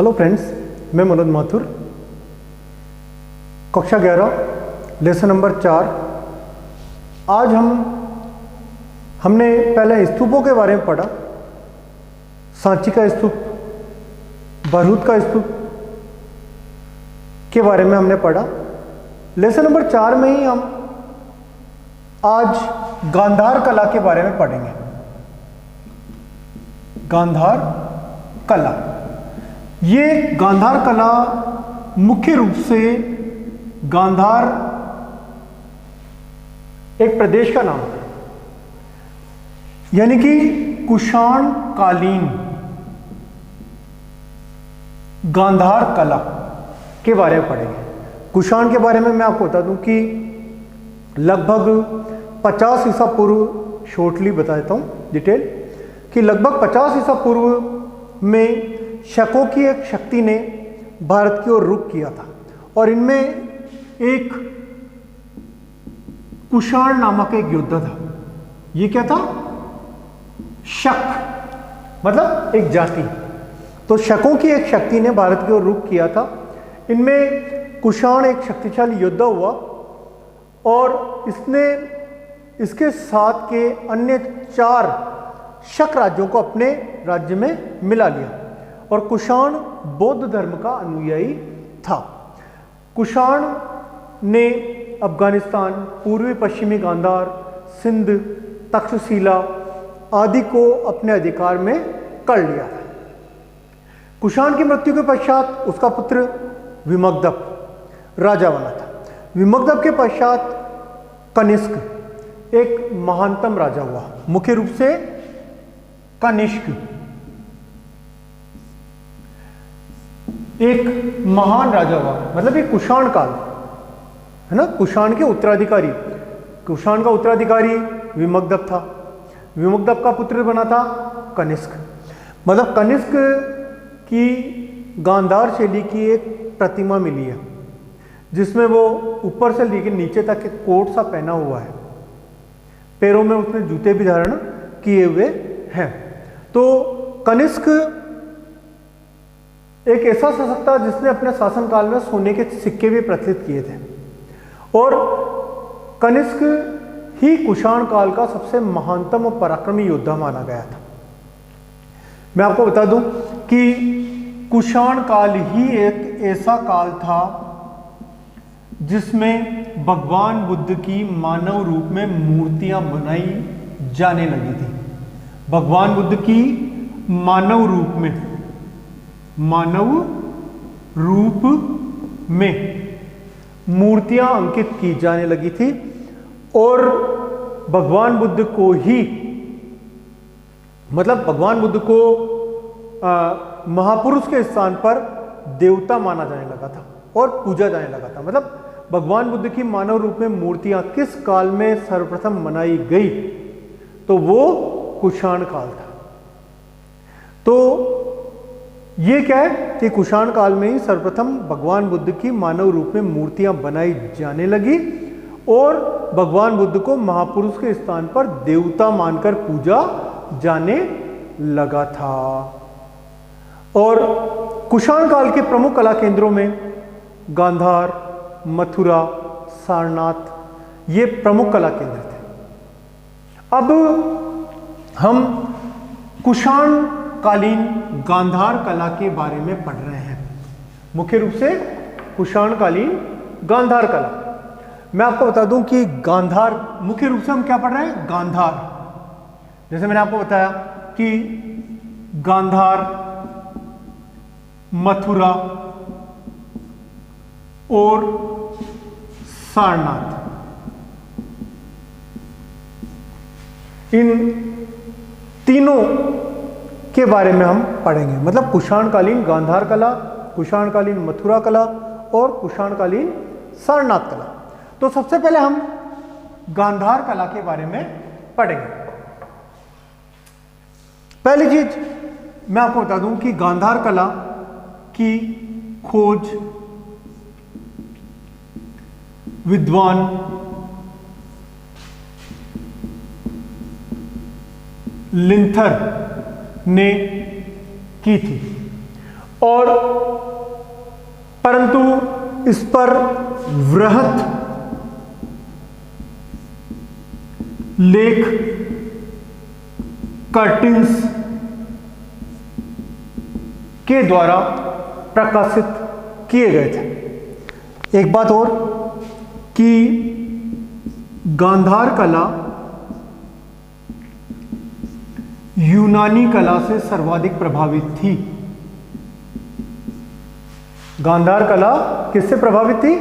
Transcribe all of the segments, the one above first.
Hello friends, मैं मनोज माथुर। कक्षा 11 lesson number 4। आज हमने पहले स्तूपों के बारे में पढ़ा। सांची का स्तूप, बरहुत का स्तूप के बारे में हमने पढ़ा। लेसन नंबर 4 में ही हम आज गांधार कला के बारे में पढ़ेंगे। गांधार कला, ये गांधार कला मुख्य रूप से गांधार एक प्रदेश का नाम है, यानी कि कुषाण कालीन गांधार कला के बारे में पढ़ेंगे। कुषाण के बारे में मैं आपको बता दूं कि लगभग 50 ईसा पूर्व, शॉर्टली बता देता हूं डिटेल, कि लगभग 50 ईसा पूर्व में शकों की एक शक्ति ने भारत की ओर रुख किया था और इनमें एक कुषाण नामक एक योद्धा था। ये क्या था? शक, मतलब एक जाति। तो शकों की एक शक्ति ने भारत की ओर रुख किया था। इनमें कुषाण एक शक्तिशाली योद्धा हुआ और इसने इसके साथ के अन्य 4 शक राज्यों को अपने राज्य में मिला लिया और कुषाण बौद्ध धर्म का अनुयायी था। कुषाण ने अफगानिस्तान, पूर्वी पश्चिमी गांधार, सिंध, तक्षशिला आदि को अपने अधिकार में कर लिया था। कुषाण की मृत्यु के पश्चात उसका पुत्र विमगधप राजा बना था। विमगधप के पश्चात कनिष्क एक महानतम राजा हुआ। मुख्य रूप से कनिष्क एक महान राजा हुआ, मतलब ये कुषाण काल है ना। कुषाण के उत्तराधिकारी, कुषाण का उत्तराधिकारी विमगधप था। विमगधप का पुत्र बना था कनिष्क। मतलब कनिष्क की गांधार शैली की एक प्रतिमा मिली है जिसमें वो ऊपर से लेकर नीचे तक एक कोट सा पहना हुआ है। पैरों में उसने जूते भी धारण किए हुए हैं। तो कनिष्क एक ऐसा शासक था जिसने अपने शासनकाल में सोने के सिक्के भी प्रचलित किए थे और कनिष्क ही कुषाण काल का सबसे महानतम और पराक्रमी योद्धा माना गया था। मैं आपको बता दूं कि कुषाण काल ही एक ऐसा काल था जिसमें भगवान बुद्ध की मानव रूप में मूर्तियां बनाई जाने लगी थी। भगवान बुद्ध की मानव रूप में मूर्तियां अंकित की जाने लगी थी और भगवान बुद्ध को ही, मतलब भगवान बुद्ध को महापुरुष के स्थान पर देवता माना जाने लगा था और पूजा जाने लगा था। मतलब भगवान बुद्ध की मानव रूप में मूर्तियां किस काल में सर्वप्रथम बनाई गई, तो वो कुषाण काल था। तो ये क्या है कि कुषाण काल में ही सर्वप्रथम भगवान बुद्ध की मानव रूप में मूर्तियां बनाई जाने लगी और भगवान बुद्ध को महापुरुष के स्थान पर देवता मानकर पूजा जाने लगा था। और कुषाण काल के प्रमुख कला केंद्रों में गांधार, मथुरा, सारनाथ ये प्रमुख कला केंद्र थे। अब हम कुषाण कालीन गांधार कला के बारे में पढ़ रहे हैं। मुख्य रूप से कुषाण कालीन गांधार कला। मैं आपको बता दूं कि गांधार, मुख्य रूप से हम क्या पढ़ रहे हैं? गांधार। जैसे मैंने आपको बताया कि गांधार, मथुरा और सारनाथ, इन तीनों के बारे में हम पढ़ेंगे। मतलब कुषाणकालीन गांधार कला, कुषाणकालीन मथुरा कला और कुषाणकालीन सारनाथ कला। तो सबसे पहले हम गांधार कला के बारे में पढ़ेंगे। पहली चीज मैं आपको बता दूं कि गांधार कला की खोज विद्वान लिंथर ने की थी और परंतु इस पर वृहत लेख कर्टिन्स के द्वारा प्रकाशित किए गए थे। एक बात और कि गांधार कला यूनानी कला से सर्वाधिक प्रभावित थी। गांधार कला किससे प्रभावित थी?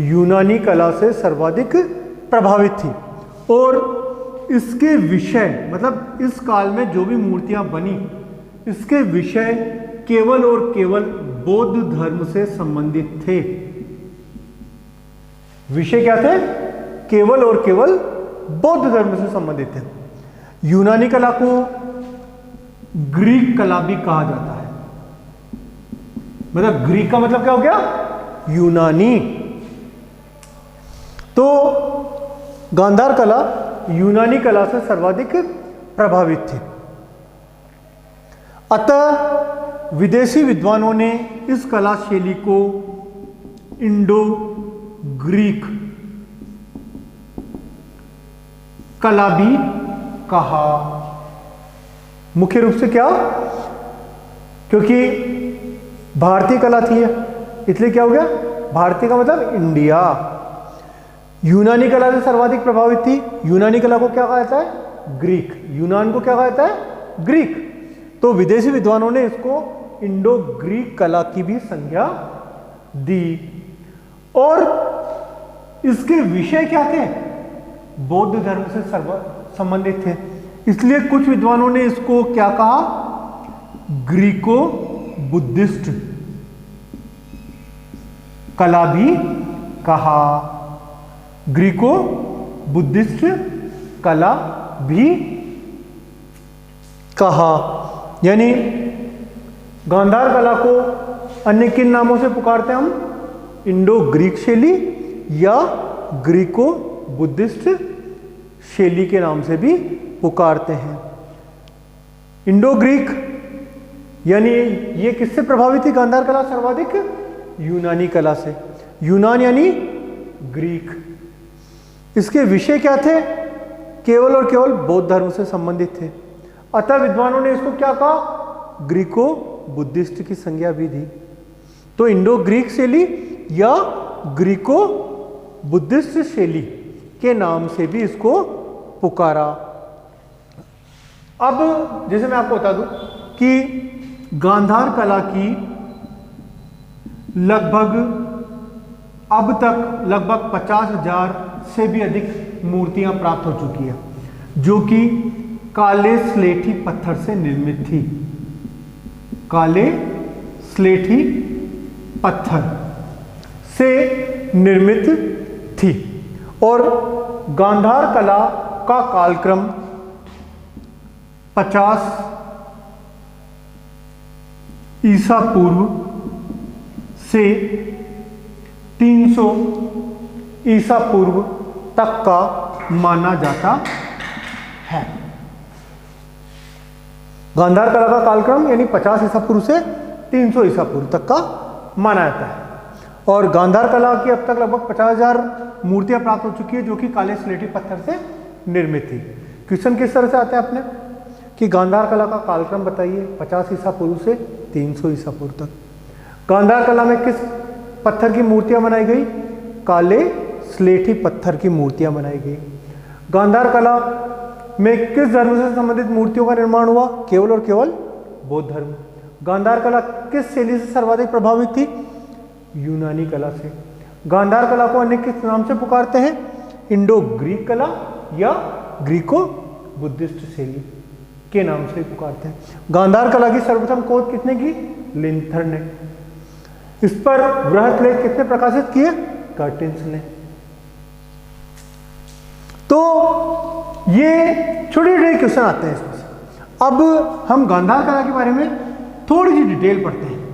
यूनानी कला से सर्वाधिक प्रभावित थी। और इसके विषय मतलब इस काल में जो भी मूर्तियां बनी, इसके विषय केवल और केवल बौद्ध धर्म से संबंधित थे। विषय क्या थे? केवल और केवल बौद्ध धर्म से संबंधित थे। यूनानी कला को ग्रीक कला भी कहा जाता है। मतलब ग्रीक का मतलब क्या हो गया? यूनानी। तो गांधार कला यूनानी कला से सर्वाधिक प्रभावित थी। अतः विदेशी विद्वानों ने इस कला शैली को इंडो ग्रीक कला भी कहा। मुख्य रूप से क्या? क्योंकि भारतीय कला थी इसलिए क्या हो गया? भारतीय का मतलब इंडिया। यूनानी कला से सर्वाधिक प्रभावित थी। यूनानी कला को क्या कहा जाता है? ग्रीक। यूनान को क्या कहा जाता है? ग्रीक। तो विदेशी विद्वानों ने इसको इंडो ग्रीक कला की भी संज्ञा दी। और इसके विषय क्या थे? बौद्ध धर्म से संबंधित थे। इसलिए कुछ विद्वानों ने इसको क्या कहा? ग्रीको बुद्धिस्ट कला भी कहा। ग्रीको बुद्धिस्ट कला भी कहा। यानी गांधार कला को अन्य किन नामों से पुकारते हैं हम? इंडो ग्रीक शैली या ग्रीको बुद्धिस्ट शैली के नाम से भी पुकारते हैं। इंडो ग्रीक यानी ये किससे प्रभावित थी गांधार कला सर्वाधिक? यूनानी कला से। यूनान यानी ग्रीक। इसके विषय क्या थे? केवल और केवल बौद्ध धर्म से संबंधित थे। अतः विद्वानों ने इसको क्या कहा? ग्रीको बुद्धिस्ट की संज्ञा भी दी। तो इंडो ग्रीक शैली या ग्रीको बुद्धिस्ट शैली के नाम से भी इसको पुकारा। अब जैसे मैं आपको बता दूं कि गांधार कला की अब तक लगभग 50,000 से भी अधिक मूर्तियां प्राप्त हो चुकी है, जो कि काले स्लेटी पत्थर से निर्मित थी। काले स्लेटी पत्थर से निर्मित थी। और गांधार कला का कालक्रम 50 ईसा पूर्व से 300 ईसा पूर्व तक का माना जाता है। गांधार कला का कालक्रम यानी 50 ईसा पूर्व से 300 ईसा पूर्व तक का माना जाता है। और गांधार कला की अब तक लगभग 50,000 मूर्तियां प्राप्त हो चुकी है, जो कि काले स्लेटी पत्थर से निर्मित थी। क्वेश्चन किस तरह से आता है अपने कि गांधार कला का कालक्रम बताइए 50 ईसा पूर्व से 300 ईसा पूर्व तक। गांधार कला में किस पत्थर की मूर्तियां बनाई गई? काले स्लेटी पत्थर की मूर्तियां बनाई गई। गांधार कला में किस धर्म से संबंधित मूर्तियों का निर्माण हुआ? केवल और केवल बौद्ध धर्म। गांधार कला किस शैली से सर्वाधिक प्रभावित थी? यूनानी कला से। गांधार कला को अन्य किस नाम से पुकारते हैं? इंडो ग्रीक कला या ग्रीको बुद्धिस्ट शैली के नाम से पुकारते हैं। गांधार कला की सर्वप्रथम खोज किसने की? लिंथर ने। इस पर वृहत लेख किसने प्रकाशित किए? कर्टिन्स ने। तो ये छोटे छोटे क्वेश्चन आते हैं इसमें से। अब हम गांधार कला के बारे में थोड़ी सी डिटेल पढ़ते हैं।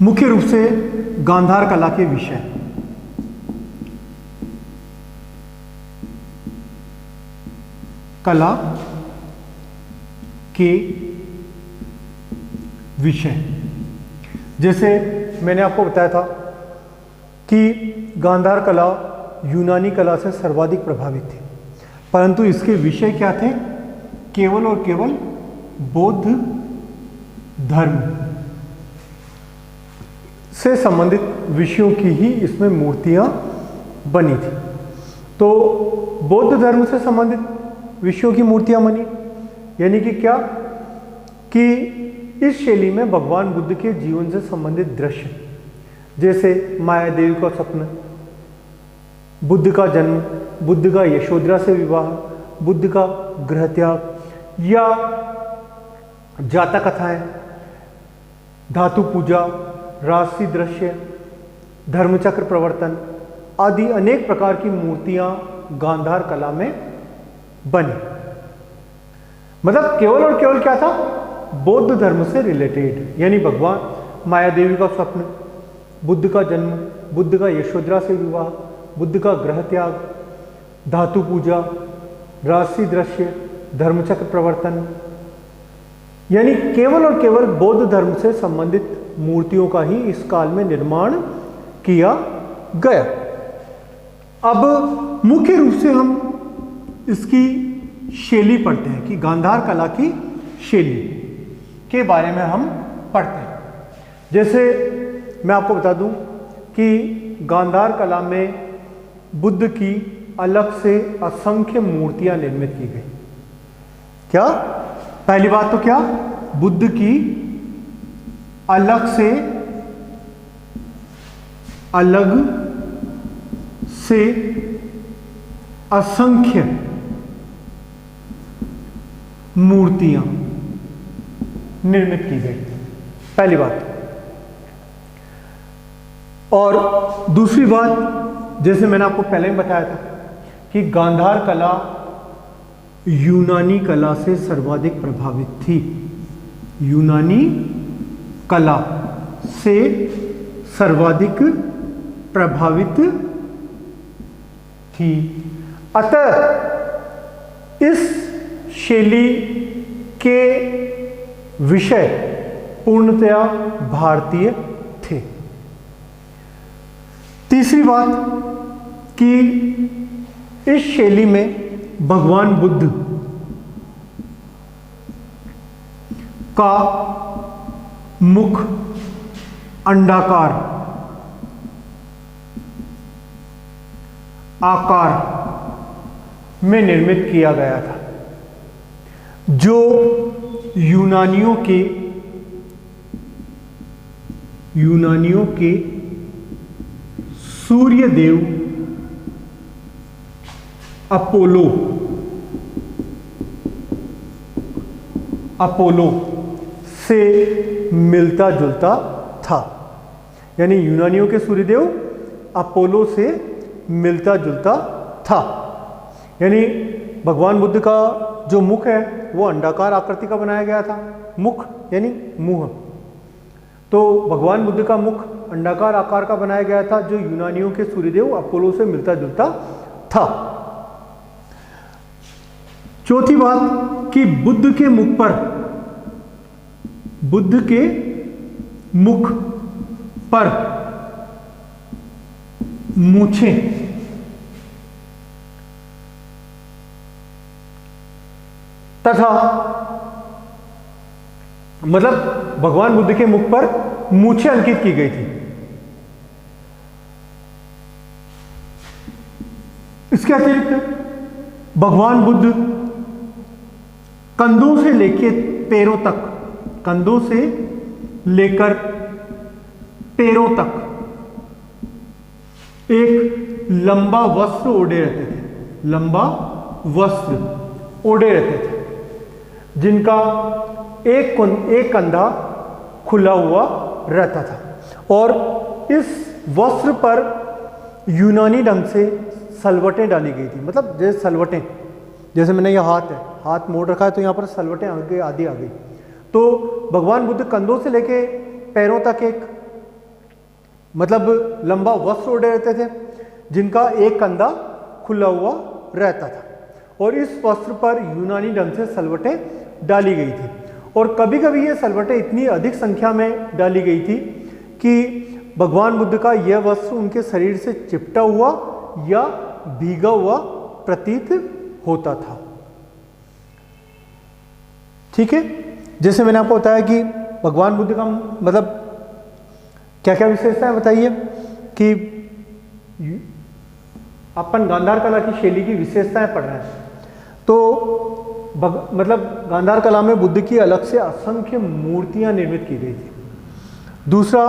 मुख्य रूप से गांधार कला के विषय। कला के विषय। जैसे मैंने आपको बताया था कि गांधार कला यूनानी कला से सर्वाधिक प्रभावित थी, परंतु इसके विषय क्या थे? केवल और केवल बौद्ध धर्म से संबंधित विषयों की ही इसमें मूर्तियां बनी थी। तो बौद्ध धर्म से संबंधित विषयों की मूर्तियां बनी, यानी कि क्या कि इस शैली में भगवान बुद्ध के जीवन से संबंधित दृश्य, जैसे माया देवी का स्वप्न, बुद्ध का जन्म, बुद्ध का यशोधरा से विवाह, बुद्ध का गृह त्याग, या जातक कथाएं, धातु पूजा, राजसी दृश्य, धर्मचक्र प्रवर्तन आदि अनेक प्रकार की मूर्तियां गांधार कला में बनी। मतलब केवल और केवल क्या था? बौद्ध धर्म से रिलेटेड, यानी भगवान माया देवी का स्वप्न, बुद्ध का जन्म, बुद्ध का यशोधरा से विवाह, बुद्ध का गृह त्याग, धातु पूजा, राजसी दृश्य, धर्मचक्र प्रवर्तन, यानी केवल और केवल बौद्ध धर्म से संबंधित मूर्तियों का ही इस काल में निर्माण किया गया। अब मुख्य रूप से हम इसकी शैली पढ़ते हैं कि गांधार कला की शैली के बारे में हम पढ़ते हैं। जैसे मैं आपको बता दूं कि गांधार कला में बुद्ध की अलग से असंख्य मूर्तियां निर्मित की गई। क्या? पहली बात तो क्या? बुद्ध की अलग से असंख्य मूर्तियां निर्मित की गई, पहली बात। और दूसरी बात, जैसे मैंने आपको पहले ही बताया था कि गांधार कला यूनानी कला से सर्वाधिक प्रभावित थी। यूनानी कला से सर्वाधिक प्रभावित थी। अतः इस शैली के विषय पूर्णतया भारतीय थे। तीसरी बात कि इस शैली में भगवान बुद्ध का मुख अंडाकार आकार में निर्मित किया गया था, जो यूनानियों के सूर्य देव अपोलो से मिलता जुलता था। यानी यूनानियों के सूर्यदेव अपोलो से मिलता जुलता था। यानी भगवान बुद्ध का जो मुख है वो अंडाकार आकृति का बनाया गया था। मुख यानी मुंह, तो भगवान बुद्ध का मुख अंडाकार आकार का बनाया गया था, जो यूनानियों के सूर्यदेव अपोलो से मिलता जुलता था। चौथी बात कि बुद्ध के मुख पर मूछें तथा मतलब भगवान बुद्ध के मुख पर मूछें अंकित की गई थी। इसके अतिरिक्त भगवान बुद्ध कंधों से लेकर पैरों तक एक लंबा वस्त्र ओढ़े रहते थे। लंबा वस्त्र ओढ़े रहते थे, जिनका एक कंधा खुला हुआ रहता था। और इस वस्त्र पर यूनानी ढंग से सलवटें डाली गई थी। मतलब जैसे सलवटें, जैसे मैंने यह हाथ मोड़ रखा है तो यहाँ पर सलवटें आगे आदि आ गई। तो भगवान बुद्ध कंधों से लेके पैरों तक एक मतलब लंबा वस्त्र ओढ़े रहते थे, जिनका एक कंधा खुला हुआ रहता था। और इस वस्त्र पर यूनानी ढंग से सलवटें डाली गई थी। और कभी कभी ये सलवटें इतनी अधिक संख्या में डाली गई थी कि भगवान बुद्ध का यह वस्त्र उनके शरीर से चिपटा हुआ या भीगा हुआ प्रतीत होता था। ठीक है, जैसे मैंने आपको बताया कि भगवान बुद्ध का मतलब क्या क्या विशेषताएं बताइए कि अपन गांधार कला की शैली की विशेषताएं पढ़ रहे हैं। तो मतलब गांधार कला में बुद्ध की अलग से असंख्य मूर्तियां निर्मित की गई थी। दूसरा,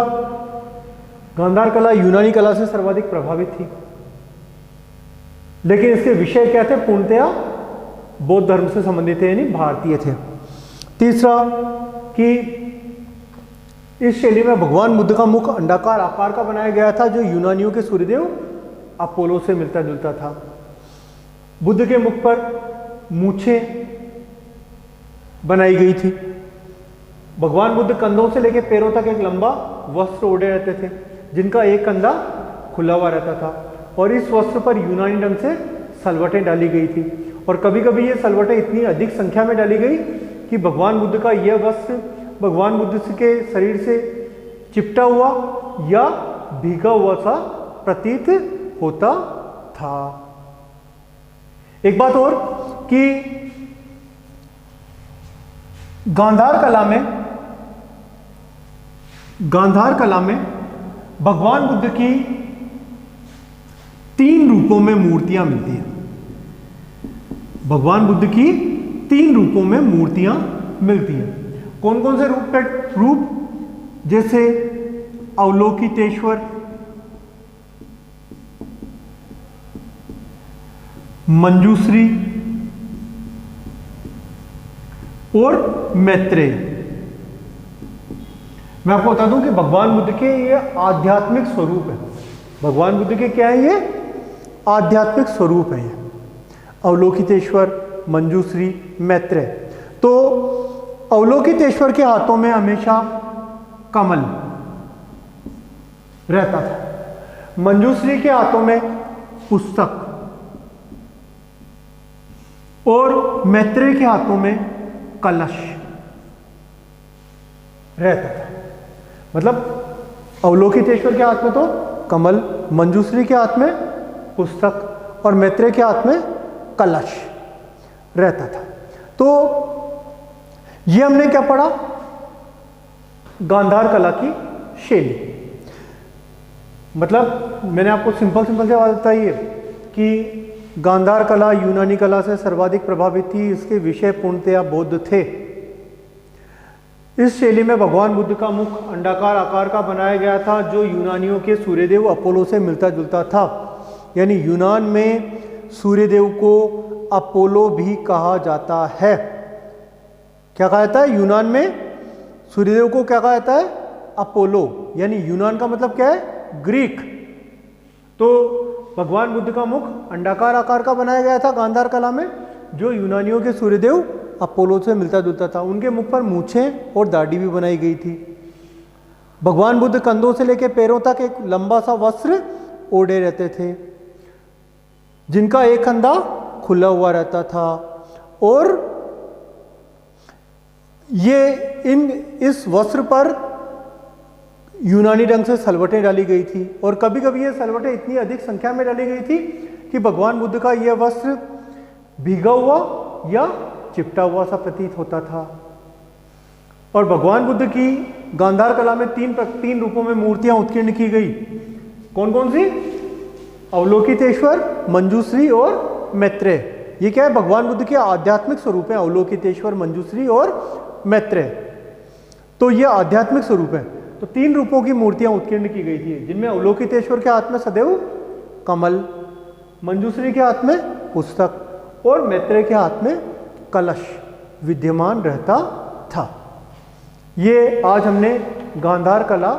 गांधार कला यूनानी कला से सर्वाधिक प्रभावित थी, लेकिन इसके विषय क्या थे? पूर्णतया बौद्ध धर्म से संबंधित थे, यानी भारतीय थे। तीसरा कि इस शैली में भगवान बुद्ध का मुख अंडाकार आकार का बनाया गया था, जो यूनानियों के सूर्यदेव अपोलो से मिलता जुलता था। बुद्ध के मुख पर मूछें बनाई गई थी। भगवान बुद्ध कंधों से लेकर पैरों तक एक लंबा वस्त्र ओढ़े रहते थे, जिनका एक कंधा खुला हुआ रहता था। और इस वस्त्र पर यूनानी ढंग से सलवटें डाली गई थी। और कभी कभी ये सलवटें इतनी अधिक संख्या में डाली गई कि भगवान बुद्ध का यह वस्त्र भगवान बुद्ध के शरीर से चिपटा हुआ या भीगा हुआ सा प्रतीत होता था। एक बात और कि गांधार कला में भगवान बुद्ध की 3 रूपों में मूर्तियां मिलती हैं। भगवान बुद्ध की 3 रूपों में मूर्तियां मिलती हैं। कौन कौन से रूप? जैसे अवलोकितेश्वर, मंजूश्री और मैत्रेय। मैं आपको बता दूं कि भगवान बुद्ध के ये आध्यात्मिक स्वरूप है। भगवान बुद्ध के क्या है? ये आध्यात्मिक स्वरूप है। ये अवलोकितेश्वर, मंजूश्री, मैत्रेय। तो अवलोकितेश्वर के हाथों में हमेशा कमल रहता था। मंजूश्री के हाथों में पुस्तक और मैत्रेय के हाथों में कलश रहता था। मतलब अवलोकितेश्वर के हाथ में तो कमल, मंजूश्री के हाथ में पुस्तक और मैत्रेय के हाथ में कलश रहता था। तो ये हमने क्या पढ़ा? गांधार कला की शैली। मतलब मैंने आपको सिंपल से बात बताई है कि गांधार कला यूनानी कला से सर्वाधिक प्रभावित थी। इसके विषय पूर्णतया बौद्ध थे। इस शैली में भगवान बुद्ध का मुख अंडाकार आकार का बनाया गया था, जो यूनानियों के सूर्यदेव अपोलो से मिलता जुलता था। यानी यूनान में सूर्यदेव को अपोलो भी कहा जाता है। क्या कहा जाता है? यूनान में सूर्यदेव को क्या कहा जाता है? अपोलो। यानी यूनान का मतलब क्या है? ग्रीक। तो भगवान बुद्ध का मुख अंडाकार आकार का बनाया गया था गांधार कला में, जो यूनानियों के सूर्यदेव अपोलो से मिलता जुलता था। उनके मुख पर मूछें और दाढ़ी भी बनाई गई थी। भगवान बुद्ध कंधों से लेकर पैरों तक एक लंबा सा वस्त्र ओढ़े रहते थे, जिनका एक कंधा खुला हुआ रहता था। और इस वस्त्र पर यूनानी ढंग से सलवटें डाली गई थी। और कभी कभी ये सलवटें इतनी अधिक संख्या में डाली गई थी कि भगवान बुद्ध का यह वस्त्र भीगा हुआ या चिपटा हुआ सा प्रतीत होता था। और भगवान बुद्ध की गांधार कला में 3 रूपों में मूर्तियां उत्कीर्ण की गई। कौन कौन सी? अवलोकितेश्वर, मंजूश्री और मैत्रेय। ये क्या है? भगवान बुद्ध के आध्यात्मिक स्वरूप है, अवलोकितेश्वर, मंजूश्री और मैत्रेय। तो ये आध्यात्मिक स्वरूप है। तो 3 रूपों की मूर्तियां उत्कीर्ण की गई थी, जिनमें अवलोकितेश्वर के हाथ में सदैव कमल, मंजूश्री के हाथ में पुस्तक और मैत्रेय के हाथ में कलश विद्यमान रहता था। ये आज हमने गांधार कला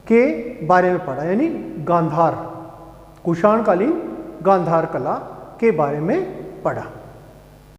के बारे में पढ़ा, यानी गांधार, कुषाणकालीन गांधार कला के बारे में पढ़ा।